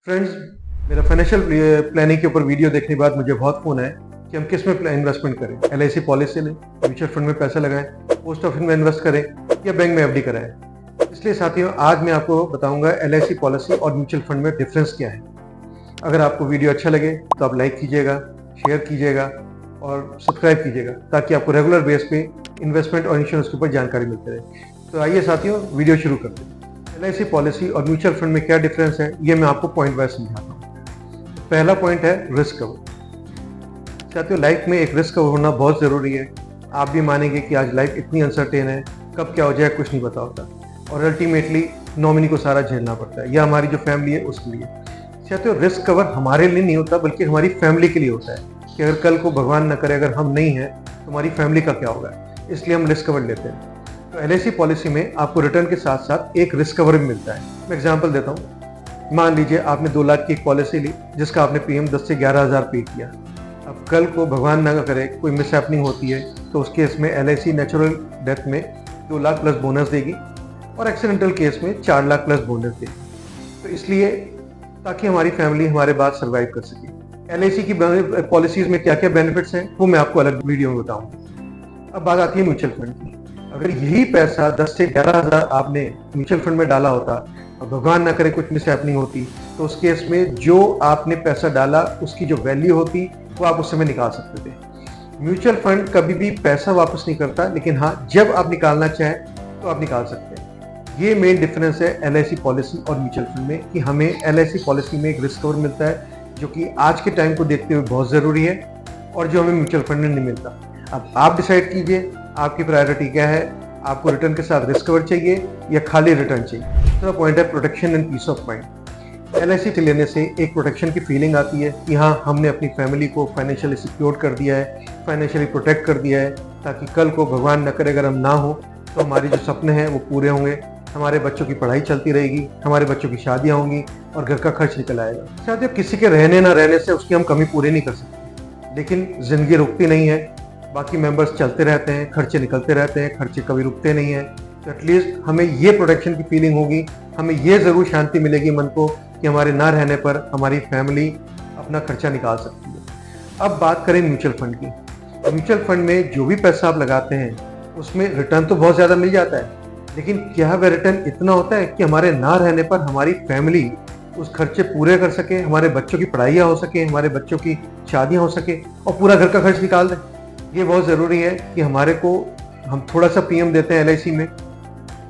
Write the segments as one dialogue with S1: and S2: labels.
S1: Friends, मेरा financial planning के ऊपर वीडियो देखने के बाद मुझे बहुत फ़ोन आए कि हम किस में इन्वेस्टमेंट करें। एलआईसी पॉलिसी लें, म्यूचुअल फंड में पैसा लगाएं, पोस्ट ऑफिस में इन्वेस्ट करें या बैंक में एफडी कराएं। इसलिए साथियों, आज मैं आपको बताऊंगा एलआईसी पॉलिसी और म्यूचुअल फंड में डिफरेंस क्या है। अगर आपको वीडियो अच्छा लगे तो आप लाइक कीजिएगा, शेयर कीजिएगा और सब्सक्राइब कीजिएगा ताकि आपको रेगुलर बेस पे इन्वेस्टमेंट और इंश्योरेंस के ऊपर जानकारी मिलती रहे। तो आइए साथियों, वीडियो शुरू करते हैं। एलआईसी पॉलिसी और म्यूचुअल फंड में क्या डिफरेंस है, ये मैं आपको पॉइंट वाइज समझाता हूँ। पहला पॉइंट है रिस्क कवर। साथियों, लाइफ में एक रिस्क कवर होना बहुत ज़रूरी है। आप भी मानेंगे कि आज लाइफ इतनी अनसर्टेन है, कब क्या हो जाए कुछ नहीं पता होता और अल्टीमेटली नॉमिनी को सारा झेलना पड़ता है या हमारी जो फैमिली है उसके लिए। साथियों, रिस्क कवर हमारे लिए नहीं होता बल्कि हमारी फैमिली के लिए होता है कि अगर कल को भगवान न करे अगर हम नहीं हैं तो हमारी फैमिली का क्या होगा, इसलिए हम रिस्क कवर लेते हैं। तो एलआईसी पॉलिसी में आपको रिटर्न के साथ साथ एक रिस्क कवर भी मिलता है। मैं एग्जांपल देता हूँ। मान लीजिए आपने 2 लाख की एक पॉलिसी ली जिसका आपने प्रीमियम 10 से 11,000 पे किया। अब कल को भगवान न करे कोई मिस हैपनिंग होती है तो उस केस में एलआईसी नेचुरल डेथ में 2 लाख प्लस बोनस देगी और एक्सीडेंटल केस में 4 लाख प्लस बोनस देगी। तो इसलिए ताकि हमारी फैमिली हमारे बाद सर्वाइव कर सके। एलआईसी की पॉलिसीज में क्या क्या बेनिफिट्स हैं वो मैं आपको अलग वीडियो में बताऊंगा। अब बात आती है म्यूचुअल फंड की। अगर यही पैसा 10 से 11,000 आपने म्यूचुअल फंड में डाला होता और भगवान ना करे कुछ मिस हैपनिंग होती तो उस केस में जो आपने पैसा डाला उसकी जो वैल्यू होती वो आप उस समय निकाल सकते थे। म्यूचुअल फंड कभी भी पैसा वापस नहीं करता, लेकिन हाँ, जब आप निकालना चाहें तो आप निकाल सकते हैं। ये मेन डिफरेंस है एलआईसी पॉलिसी और म्यूचुअल फंड में कि हमें एलआईसी पॉलिसी में एक रिस्क कवर मिलता है जो कि आज के टाइम को देखते हुए बहुत ज़रूरी है और जो हमें म्यूचुअल फंड में नहीं मिलता। अब आप डिसाइड कीजिए आपकी प्रायोरिटी क्या है। आपको रिटर्न के साथ रिस्क कवर चाहिए या खाली रिटर्न चाहिए। दूसरा पॉइंट है protection and peace of mind. LIC लेने से एक प्रोटेक्शन की फीलिंग आती है कि हाँ, हमने अपनी फैमिली को फाइनेंशियली सिक्योर कर दिया है, फाइनेंशियली प्रोटेक्ट कर दिया है ताकि कल को भगवान न करे अगर हम ना हो तो हमारे जो सपने हैं वो पूरे होंगे, हमारे बच्चों की पढ़ाई चलती रहेगी, हमारे बच्चों की शादियाँ होंगी और घर का खर्च निकल आएगा। शायद किसी के रहने ना रहने से उसकी हम कमी पूरी नहीं कर सकते, लेकिन जिंदगी रुकती नहीं है, बाकी मेंबर्स चलते रहते हैं, खर्चे निकलते रहते हैं, खर्चे कभी रुकते नहीं हैं। तो एटलीस्ट हमें ये प्रोटेक्शन की फीलिंग होगी, हमें ये ज़रूर शांति मिलेगी मन को कि हमारे ना रहने पर हमारी फैमिली अपना खर्चा निकाल सकती है। अब बात करें म्यूचुअल फंड की। म्यूचुअल फंड में जो भी पैसा आप लगाते हैं उसमें रिटर्न तो बहुत ज़्यादा मिल जाता है, लेकिन क्या वह रिटर्न इतना होता है कि हमारे ना रहने पर हमारी फैमिली उस खर्चे पूरे कर सके, हमारे बच्चों की पढ़ाइयाँ हो सके, हमारे बच्चों की शादियाँ हो सके और पूरा घर का खर्च निकाल दें। ये बहुत ज़रूरी है कि हम थोड़ा सा प्रीमियम देते हैं एलआईसी में,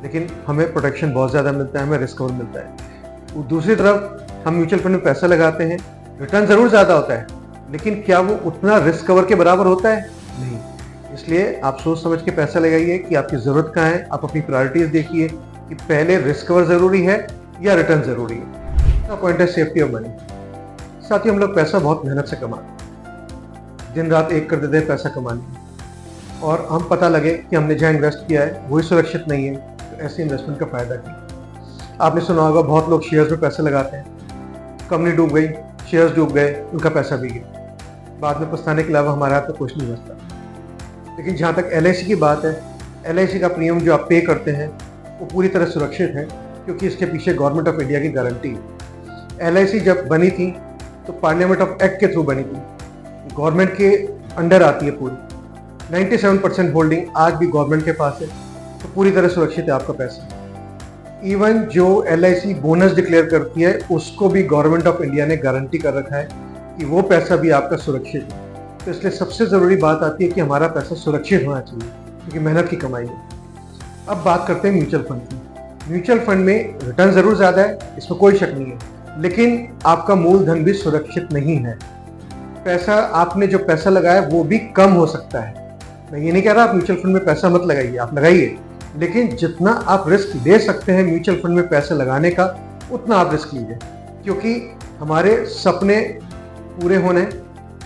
S1: लेकिन हमें प्रोटेक्शन बहुत ज़्यादा मिलता है, हमें रिस्क कवर मिलता है। दूसरी तरफ हम म्यूचुअल फंड में पैसा लगाते हैं, रिटर्न ज़रूर ज़्यादा होता है, लेकिन क्या वो उतना रिस्क कवर के बराबर होता है? नहीं। इसलिए आप सोच समझ के पैसा लगाइए कि आपकी ज़रूरत कहाँ है। आप अपनी प्रायोरिटीज़ देखिए कि पहले रिस्क कवर ज़रूरी है या रिटर्न ज़रूरी है। दूसरा पॉइंट है सेफ्टी ऑफ मनी। साथ ही हम लोग पैसा बहुत मेहनत से कमाते हैं, दिन रात एक कर देते हैं पैसा कमाने, और हम पता लगे कि हमने जहाँ इन्वेस्ट किया है वही सुरक्षित नहीं है, तो ऐसे इन्वेस्टमेंट का फायदा क्या। आपने सुना होगा बहुत लोग शेयर्स में पैसे लगाते हैं, कंपनी डूब गई, शेयर्स डूब गए, उनका पैसा भी गया, बाद में पछताने के अलावा हमारे हाथ में कुछ नहीं बचता। लेकिन जहाँ तक एलआईसी की बात है, एलआईसी का प्रीमियम जो आप पे करते हैं वो पूरी तरह सुरक्षित है क्योंकि इसके पीछे गवर्नमेंट ऑफ इंडिया की गारंटी है। एलआईसी जब बनी थी तो पार्लियामेंट ऑफ एक्ट के थ्रू बनी थी, गवर्नमेंट के अंडर आती है पूरी। 97% होल्डिंग आज भी गवर्नमेंट के पास है, तो पूरी तरह सुरक्षित है आपका पैसा। इवन जो एलआईसी बोनस डिक्लेयर करती है उसको भी गवर्नमेंट ऑफ इंडिया ने गारंटी कर रखा है कि वो पैसा भी आपका सुरक्षित है। तो इसलिए सबसे ज़रूरी बात आती है कि हमारा पैसा सुरक्षित होना चाहिए क्योंकि मेहनत की कमाई है। अब बात करते हैं म्यूचुअल फंड की। म्यूचुअल फंड में रिटर्न ज़रूर ज़्यादा है, इसमें कोई शक नहीं है, लेकिन आपका मूलधन भी सुरक्षित नहीं है। पैसा आपने जो पैसा लगाया वो भी कम हो सकता है। मैं ये नहीं कह रहा आप म्यूचुअल फंड में पैसा मत लगाइए, आप लगाइए, लेकिन जितना आप रिस्क ले सकते हैं म्यूचुअल फंड में पैसा लगाने का उतना आप रिस्क लीजिए, क्योंकि हमारे सपने पूरे होने,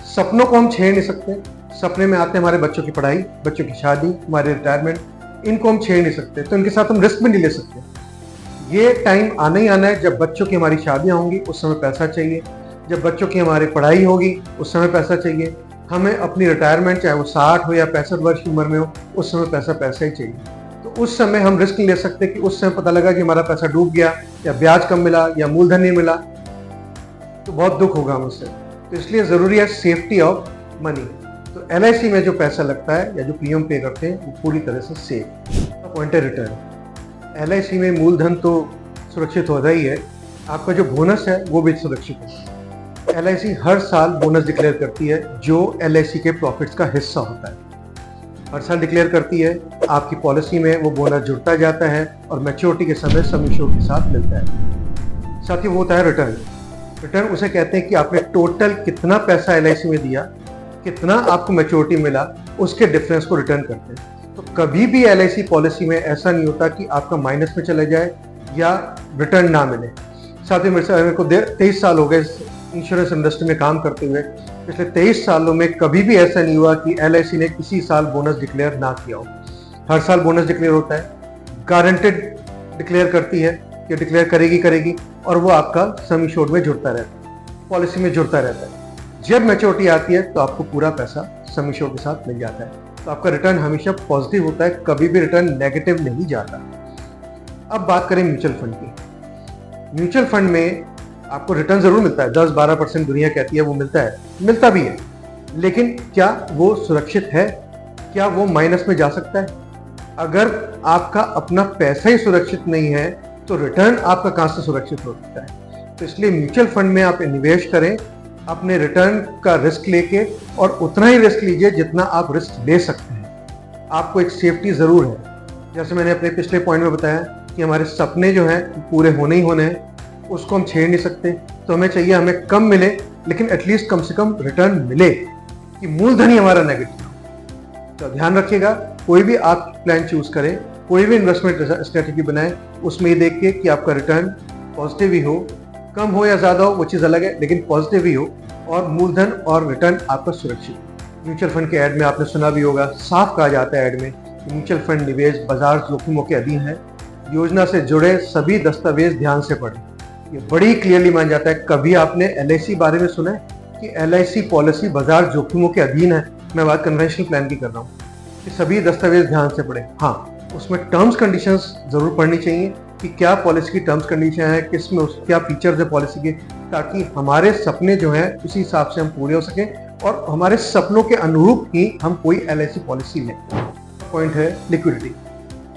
S1: सपनों को हम छेड़ नहीं सकते। सपने में आते हैं हमारे बच्चों की पढ़ाई, बच्चों की शादी, हमारे रिटायरमेंट, इनको हम छेड़ नहीं सकते, तो इनके साथ हम रिस्क भी नहीं ले सकते। ये टाइम आना ही आना है जब बच्चों की हमारी शादियाँ होंगी, उस समय पैसा चाहिए, जब बच्चों की हमारी पढ़ाई होगी उस समय पैसा चाहिए, हमें अपनी रिटायरमेंट चाहे वो 60 हो या 65 वर्ष की उम्र में हो उस समय पैसा ही चाहिए। तो उस समय हम रिस्क नहीं ले सकते कि उस समय पता लगा कि हमारा पैसा डूब गया या ब्याज कम मिला या मूलधन नहीं मिला, तो बहुत दुख होगा मुझसे। तो इसलिए ज़रूरी है सेफ्टी ऑफ मनी। तो LIC में जो पैसा लगता है या जो प्रीमियम पे करते हैं वो पूरी तरह से सेफ। पॉइंट है रिटर्न। LIC में मूलधन तो सुरक्षित होता ही है, आपका जो बोनस है वो भी सुरक्षित है। LIC हर साल बोनस डिक्लेयर करती है जो LIC के प्रॉफिट्स का हिस्सा होता है। हर साल डिक्लेयर करती है, आपकी पॉलिसी में वो बोनस जुड़ता जाता है और मैच्योरिटी के समय सम एश्योर्ड के साथ मिलता है। साथ ही वो होता है रिटर्न। रिटर्न उसे कहते हैं कि आपने टोटल कितना पैसा LIC में दिया, कितना आपको मैच्योरिटी मिला, उसके डिफरेंस को रिटर्न करते हैं। तो कभी भी LIC पॉलिसी में ऐसा नहीं होता कि आपका माइनस में चले जाए या रिटर्न ना मिले। साथ ही मेरे को 23 साल हो गए इंश्योरेंस इंडस्ट्री में काम करते हुए। पिछले 23 सालों में कभी भी ऐसा नहीं हुआ कि LIC ने किसी साल बोनस डिक्लेयर ना किया हो। हर साल बोनस डिक्लेयर होता है, गारंटेड डिक्लेयर करती है कि डिक्लेयर करेगी और वो आपका सम एश्योर्ड में जुड़ता रहता है, पॉलिसी में जुड़ता रहता है। जब मैच्योरिटी आती है तो आपको पूरा पैसा सम एश्योर्ड के साथ मिल जाता है। तो आपका रिटर्न हमेशा पॉजिटिव होता है, कभी भी रिटर्न नेगेटिव नहीं जाता। अब बात करें म्यूचुअल फंड की। म्यूचुअल फंड में आपको रिटर्न जरूर मिलता है, 10-12% दुनिया कहती है वो मिलता है, मिलता भी है, लेकिन क्या वो सुरक्षित है? क्या वो माइनस में जा सकता है? अगर आपका अपना पैसा ही सुरक्षित नहीं है तो रिटर्न आपका कहां से सुरक्षित हो सकता है? तो इसलिए म्यूचुअल फंड में आप निवेश करें अपने रिटर्न का रिस्क लेके, और उतना ही रिस्क लीजिए जितना आप रिस्क ले सकते हैं। आपको एक सेफ्टी जरूर है। जैसे मैंने अपने पिछले पॉइंट में बताया कि हमारे सपने जो हैं पूरे होने ही होने हैं, उसको हम छेड़ नहीं सकते। तो हमें चाहिए हमें कम मिले, लेकिन एटलीस्ट कम से कम रिटर्न मिले, कि मूलधन ही हमारा नेगेटिव हो। तो ध्यान रखिएगा, कोई भी आप प्लान चूज करें, कोई भी इन्वेस्टमेंट स्ट्रेटेजी बनाएं, उसमें ये देख के कि आपका रिटर्न पॉजिटिव ही हो, कम हो या ज्यादा हो वो चीज अलग है, लेकिन पॉजिटिव ही हो और मूलधन और रिटर्न आपका सुरक्षित। म्यूचुअल फंड के ऐड में आपने सुना भी होगा, साफ कहा जाता है ऐड में कि म्यूचुअल फंड निवेश बाजार जोखिमों के अधीन है, योजना से जुड़े सभी दस्तावेज ध्यान से पढ़ें। ये बड़ी क्लियरली मान जाता है। कभी आपने LIC बारे में सुना है कि LIC पॉलिसी बाजार जोखिमों के अधीन है? मैं बात कन्वेंशनल प्लान की कर रहा हूँ कि सभी दस्तावेज ध्यान से पढ़ें। हाँ, उसमें टर्म्स कंडीशंस जरूर पढ़नी चाहिए कि क्या पॉलिसी की टर्म्स कंडीशन है, किसमें क्या फीचर्स है पॉलिसी के, ताकि हमारे सपने जो हैं उसी हिसाब से हम पूरे हो सकें और हमारे सपनों के अनुरूप ही हम कोई LIC पॉलिसी लें। पॉइंट है लिक्विडिटी।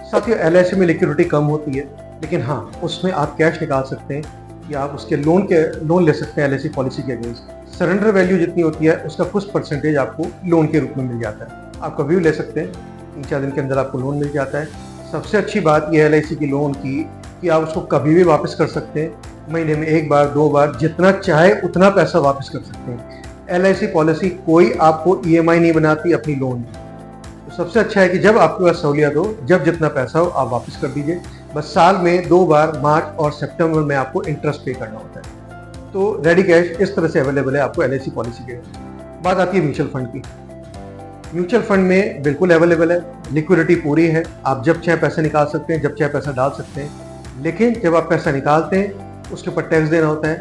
S1: साथियों, LIC में लिक्विडिटी कम होती है, लेकिन हाँ उसमें आप कैश निकाल सकते हैं या आप उसके लोन ले सकते हैं LIC पॉलिसी के अगेंस्ट। सरेंडर वैल्यू जितनी होती है उसका कुछ परसेंटेज आपको लोन के रूप में मिल जाता है। आप कभी भी ले सकते हैं, 3-4 दिन के अंदर आपको लोन मिल जाता है। सबसे अच्छी बात यह है LIC की लोन की कि आप उसको कभी भी वापस कर सकते हैं, महीने में 1 बार 2 बार, जितना चाहे उतना पैसा वापस कर सकते हैं। LIC पॉलिसी कोई आपको EMI नहीं बनाती अपनी लोन। तो सबसे अच्छा है कि जब आपके पास सहूलियत हो, जब जितना पैसा हो आप वापस कर दीजिए। बस साल में 2 बार मार्च और सितंबर में आपको इंटरेस्ट पे करना होता है। तो रेडी कैश इस तरह से अवेलेबल है आपको LIC पॉलिसी के। बात आती है म्यूचुअल फंड की। म्यूचुअल फंड में बिल्कुल अवेलेबल है, लिक्विडिटी पूरी है, आप जब चाहे पैसा निकाल सकते हैं, जब चाहे पैसा डाल सकते हैं। लेकिन जब आप पैसा निकालते हैं उसके ऊपर टैक्स देना होता है।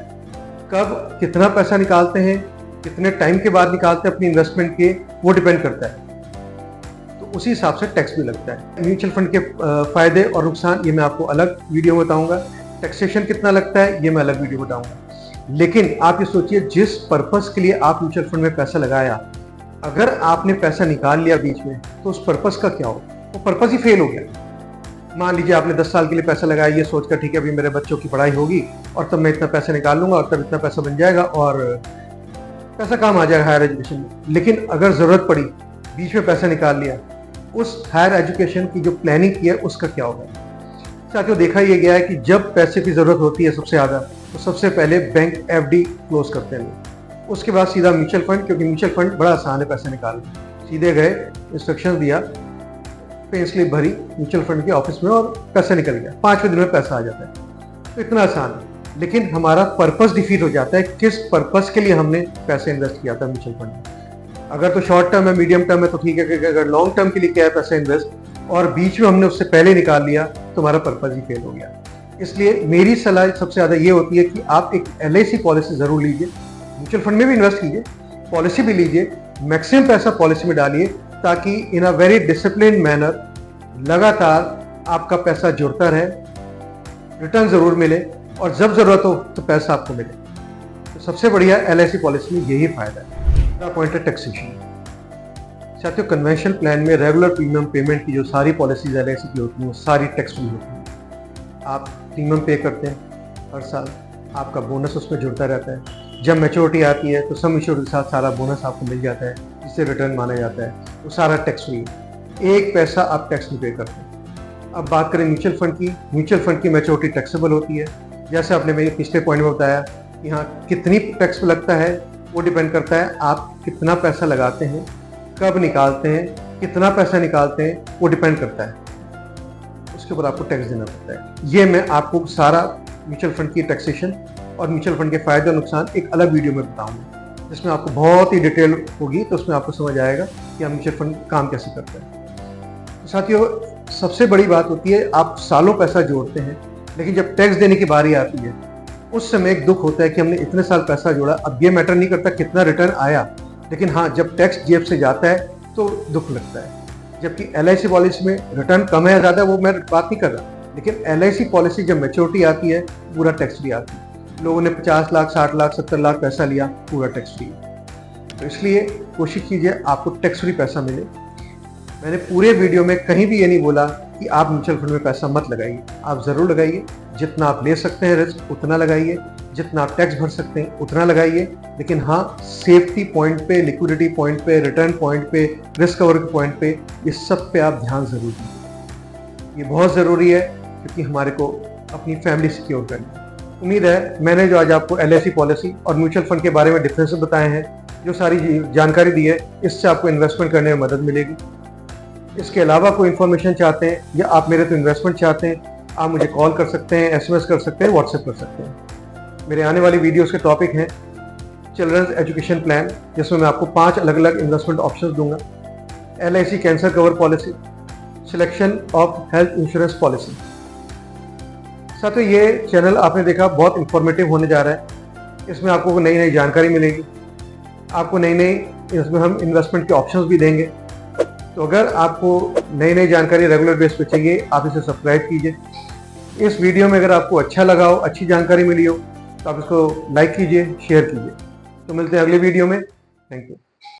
S1: कब कितना पैसा निकालते हैं, कितने टाइम के बाद निकालते हैं अपनी इन्वेस्टमेंट के, वो डिपेंड करता है। तो उसी हिसाब से टैक्स भी लगता है। म्यूचुअल फंड के फायदे और नुकसान ये मैं आपको अलग वीडियो में बताऊंगा। टैक्सेशन कितना लगता है ये मैं अलग वीडियो बताऊंगा। लेकिन आप ये सोचिए, जिस पर्पस के लिए आप म्यूचुअल फंड में पैसा लगाया, अगर आपने पैसा निकाल लिया बीच में तो उस पर्पस का क्या हो? वो पर्पस ही फेल हो गया। मान लीजिए आपने 10 साल के लिए पैसा लगाया ये सोचकर ठीक है अभी मेरे बच्चों की पढ़ाई होगी और तब मैं इतना पैसा निकाल लूंगा और तब इतना पैसा बन जाएगा और पैसा काम आ जाएगा हायर एजुकेशन में। लेकिन अगर जरूरत पड़ी, बीच में पैसा निकाल लिया, उस हायर एजुकेशन की जो प्लानिंग की है उसका क्या होगा? साथियों, देखा यह गया है कि जब पैसे की जरूरत होती है सबसे ज्यादा, तो सबसे पहले बैंक FD क्लोज करते हैं लोग, उसके बाद सीधा म्यूचुअल फंड, क्योंकि म्यूचुअल फंड बड़ा आसान है पैसा निकालना। सीधे गए, इंस्ट्रक्शन दिया, पे स्लिप भरी म्यूचुअल फंड के ऑफिस में और पैसा निकल गया, 5वें दिन में पैसा आ जाता है। तो इतना आसान है। लेकिन हमारा पर्पस डिफीट हो जाता है, किस पर्पस के लिए हमने पैसे इन्वेस्ट किया था म्यूचुअल फंड में। अगर तो शॉर्ट टर्म है, मीडियम टर्म है तो ठीक है, अगर लॉन्ग टर्म के लिए क्या है पैसा इन्वेस्ट और बीच में हमने उससे पहले निकाल लिया तो हमारा पर्पस ही फेल हो गया। इसलिए मेरी सलाह सबसे ज्यादा ये होती है कि आप एक LIC पॉलिसी जरूर लीजिए, म्यूचुअल फंड में भी इन्वेस्ट कीजिए, पॉलिसी भी लीजिए, मैक्सिमम पैसा पॉलिसी में डालिए, ताकि इन अ वेरी डिसिप्लिन मैनर लगातार आपका पैसा जुड़ता रहे, रिटर्न जरूर मिले और जब जरूरत हो तो पैसा आपको मिले। तो सबसे बढ़िया LIC पॉलिसी में यही फायदा है। दूसरा पॉइंट है टैक्सेशन। साथियों, कन्वेंशनल प्लान में रेगुलर प्रीमियम पेमेंट की जो सारी पॉलिसीज LIC की होती हैं वो सारी टैक्स फ्री होती हैं। आप प्रीमियम पे करते हैं हर साल, आपका बोनस उसमें जुड़ता रहता है। जब मैच्योरिटी आती है तो सम एश्योर्ड के साथ सारा बोनस आपको मिल जाता है, जिससे रिटर्न माना जाता है। वो सारा टैक्स फ्री है, एक पैसा आप टैक्स नहीं पे करते हैं। अब बात करें म्यूचुअल फंड की। म्यूचुअल फंड की मैच्योरिटी टैक्सेबल होती है। जैसे आपने मेरे पिछले पॉइंट में बताया, यहाँ कितनी टैक्स लगता है वो डिपेंड करता है आप कितना पैसा लगाते हैं, कब निकालते हैं, कितना पैसा निकालते हैं, वो डिपेंड करता है। उसके ऊपर आपको टैक्स देना पड़ता है। ये मैं आपको सारा म्यूचुअल फंड की टैक्सेशन और म्यूचुअल फंड के फायदे और नुकसान एक अलग वीडियो में बताऊंगा, जिसमें आपको बहुत ही डिटेल होगी, तो उसमें आपको समझ आएगा कि हम म्यूचुअल फंड काम कैसे करते हैं। तो साथियों, सबसे बड़ी बात होती है आप सालों पैसा जोड़ते हैं, लेकिन जब टैक्स देने की बारी आती है उस समय एक दुख होता है कि हमने इतने साल पैसा जोड़ा। अब ये मैटर नहीं करता कितना रिटर्न आया, लेकिन हाँ, जब टैक्स जेब से जाता है तो दुख लगता है। जबकि LIC पॉलिसी में रिटर्न कम है या ज़्यादा वो मैं बात नहीं कर रहा, लेकिन LIC पॉलिसी जब मैच्योरिटी आती है पूरा टैक्स फ्री आती है। लोगों ने 50 लाख, 60 लाख, 70 लाख पैसा लिया, पूरा टैक्स फ्री। तो इसलिए कोशिश कीजिए आपको टैक्स फ्री पैसा मिले। मैंने पूरे वीडियो में कहीं भी ये नहीं बोला कि आप म्यूचुअल फंड में पैसा मत लगाइए। आप ज़रूर लगाइए, जितना आप ले सकते हैं रिस्क उतना लगाइए, जितना आप टैक्स भर सकते हैं उतना लगाइए। लेकिन हाँ, सेफ्टी पॉइंट पे, लिक्विडिटी पॉइंट पे, रिटर्न पॉइंट पे, रिस्क कवर के पॉइंट पे, ये सब पे आप ध्यान ज़रूर दीजिए। ये बहुत ज़रूरी है क्योंकि हमारे को अपनी फैमिली सिक्योर करनी है। उम्मीद है मैंने जो आज आपको LIC पॉलिसी और म्यूचुअल फंड के बारे में डिफरेंसेस बताए हैं, जो सारी जानकारी दी है, इससे आपको इन्वेस्टमेंट करने में मदद मिलेगी। इसके अलावा कोई इन्फॉर्मेशन चाहते हैं या आप मेरे तो इन्वेस्टमेंट चाहते हैं, आप मुझे कॉल कर सकते हैं, SMS कर सकते हैं, व्हाट्सएप कर सकते हैं। मेरे आने वाली वीडियोस के टॉपिक हैं चिल्ड्रंस एजुकेशन प्लान, जिसमें मैं आपको 5 अलग अलग इन्वेस्टमेंट ऑप्शंस दूंगा, LIC cancer cover policy, selection of health insurance policy. साथियों, ये चैनल आपने देखा बहुत इंफॉर्मेटिव होने जा रहा है। इसमें आपको नई नई जानकारी मिलेगी, आपको नई नई इसमें हम इन्वेस्टमेंट के ऑप्शंस भी देंगे। तो अगर आपको नई नई जानकारी रेगुलर बेस पे चाहिए, आप इसे सब्सक्राइब कीजिए। इस वीडियो में अगर आपको अच्छा लगा हो, अच्छी जानकारी मिली हो, तो आप इसको लाइक कीजिए, शेयर कीजिए। तो मिलते हैं अगले वीडियो में। Thank you.